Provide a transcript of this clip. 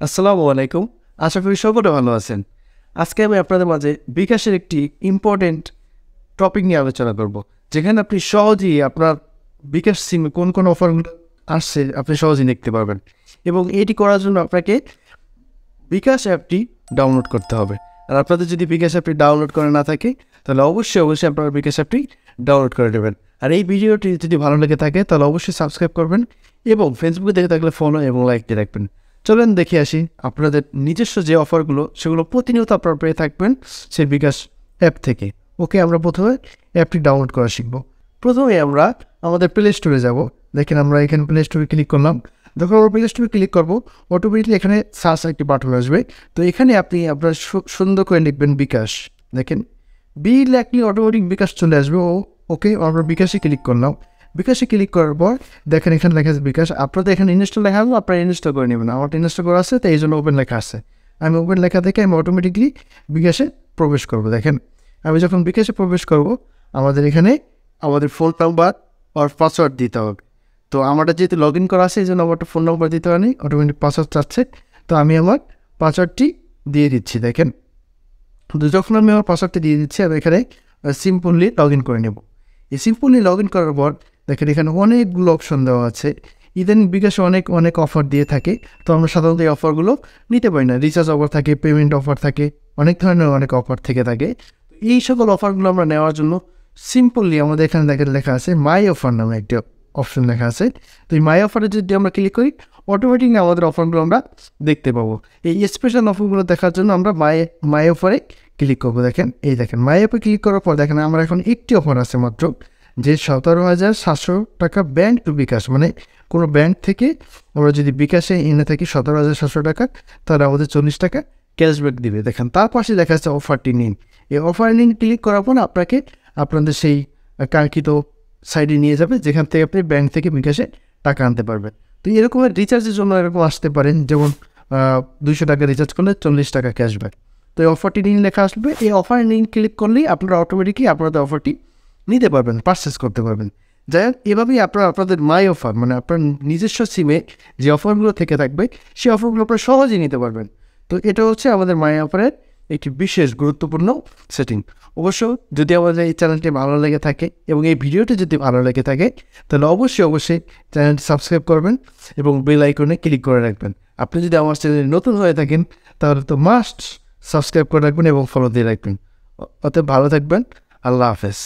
আসসালামু আলাইকুম। আশা করি সকলে ভালো আছেন। আজকে আমি আপনাদের মাঝে বিকাশের একটি ইম্পর্টেন্ট টপিক নিয়ে আলোচনা করব, যেখানে আপনি সহজেই আপনার বিকাশ সিমে কোন কোন অফারগুলো আসছে আপনি সহজেই দেখতে পারবেন। এবং এটি করার জন্য আপনাকে বিকাশ অ্যাপটি ডাউনলোড করতে হবে। আর আপনাদের যদি বিকাশ অ্যাপটি ডাউনলোড করা না থাকে তাহলে অবশ্যই আপনারা বিকাশ অ্যাপটি ডাউনলোড করে নেবেন। আর এই ভিডিওটি যদি ভালো লেগে থাকে তাহলে অবশ্যই সাবস্ক্রাইব করবেন এবং ফেসবুকে দেখে থাকলে ফলো এবং লাইক দিয়ে রাখবেন। চলেন দেখে আসি আপনাদের নিজস্ব যে অফারগুলো সেগুলো প্রতিনিয়ত আপনারা পেয়ে থাকবেন সেই বিকাশ অ্যাপ থেকে। ওকে, আমরা প্রথমে অ্যাপটি ডাউনলোড করা শিখব। প্রথমে আমরা আমাদের প্লে স্টোরে যাব। দেখেন আমরা এখানে প্লে স্টোরে ক্লিক করলাম। যখন আমরা প্লে স্টোরে ক্লিক করবো অটোমেটিকলি এখানে সার্চ একটি বাটন আসবে। তো এখানে আপনি আপনার সুন্দর করে লিখবেন বিকাশ। দেখেন বি লেখলে অটোমেটিক বিকাশ চলে আসবে। ওকে, আমরা বিকাশে ক্লিক করলাম। বিকাশে ক্লিক করার পর দেখেন এখানে লেখা আছে বিকাশ। আপনাদের এখানে ইনস্টল লেখা আসবে, আপনারা ইনস্টল করে নেবেন। আমার ইনস্টল করা আছে, তো এই জন্য ওপেন লেখা আছে। আমি ওপেন লেখা থেকে আমি অটোমেটিকলি বিকাশে প্রবেশ করব। দেখেন আমি যখন বিকাশে প্রবেশ করব আমাদের এখানে আমাদের ফোন নাম্বার আর পাসওয়ার্ড দিতে হবে। তো আমারটা যেহেতু লগ ইন করা আছে এই জন্য আমারটা ফোন নাম্বার দিতে পারি, অটোমেটিক পাসওয়ার্ড চাচ্ছে। তো আমি আমার পাসওয়ার্ডটি দিয়ে দিচ্ছি। দেখেন তো যখন আমি আমার পাসওয়ার্ডটি দিয়ে দিচ্ছি আমি এখানে সিম্পলি লগ ইন করে নেব। এই সিম্পলি লগ ইন করার পর দেখেন এখানে অনেকগুলো অপশন দেওয়া আছে। ইদানিং বিকাশে অনেক অফার দিয়ে থাকে। তো আমরা সাধারণত এই অফারগুলো নিতে পারি না। রিচার্জ অফার থাকে, পেমেন্ট অফার থাকে, অনেক ধরনের অনেক অফার থেকে থাকে। এই সকল অফারগুলো আমরা নেওয়ার জন্য সিম্পলি আমাদের এখানে লেখা আছে মাই অফার নামে একটি অপশন লেখা আছে। তো এই মাই অফারে যদি আমরা ক্লিক করি অটোমেটিকলি আমাদের অফারগুলো আমরা দেখতে পাবো। এই স্পেশাল অফারগুলো দেখার জন্য আমরা মাই অফারে ক্লিক করবো। দেখেন মাই অফারে ক্লিক করার পর দেখেন আমার এখন একটি অফার আছে মাত্র, যে 17,700 টাকা ব্যাংক টু বিকাশ। মানে কোনো ব্যাংক থেকে আমরা যদি বিকাশে এনে থাকি 17,700 টাকা, তাহলে আমাদের 40 টাকা ক্যাশব্যাক দিবে। দেখেন তার পাশে দেখা যাচ্ছে অফারটি নিন। এই অফার নিন ক্লিক করার পর আপনাকে আপনাদের সেই কাঙ্ক্ষিত সাইডে নিয়ে যাবে, যেখান থেকে আপনি ব্যাংক থেকে বিকাশে টাকা আনতে পারবেন। তো এরকমের রিচার্জের জন্য এরকম আসতে পারেন, যেমন 200 টাকা রিচার্জ করলে 40 টাকা ক্যাশব্যাক। তো এই অফারটি নিন লেখা আসবে। এই অফার নিন ক্লিক করলেই আপনারা অটোমেটিকলি আপনাদের অফারটি নিতে পারবেন, পারচেস করতে পারবেন। যাই হোক, এভাবেই আপনারা আপনাদের মাই অফার মানে আপনার নিজস্ব সিমে যে অফারগুলো থেকে থাকবে সেই অফারগুলো আপনারা সহজেই নিতে পারবেন। তো এটা হচ্ছে আমাদের মাই অফারের একটি বিশেষ গুরুত্বপূর্ণ সেটিং। অবশ্য যদি আমাদের এই চ্যানেলটি ভালো লেগে থাকে এবং এই ভিডিওটি যদি ভালো লেগে থাকে তাহলে অবশ্যই চ্যানেলটি সাবস্ক্রাইব করবেন এবং বেল আইকনে ক্লিক করে রাখবেন। আপনি যদি আমার চ্যানেলে নতুন হয়ে থাকেন তাহলে তো মাস্ট সাবস্ক্রাইব করে রাখবেন এবং ফলো দিয়ে রাখবেন। অতএব ভালো থাকবেন। আল্লাহ হাফেজ।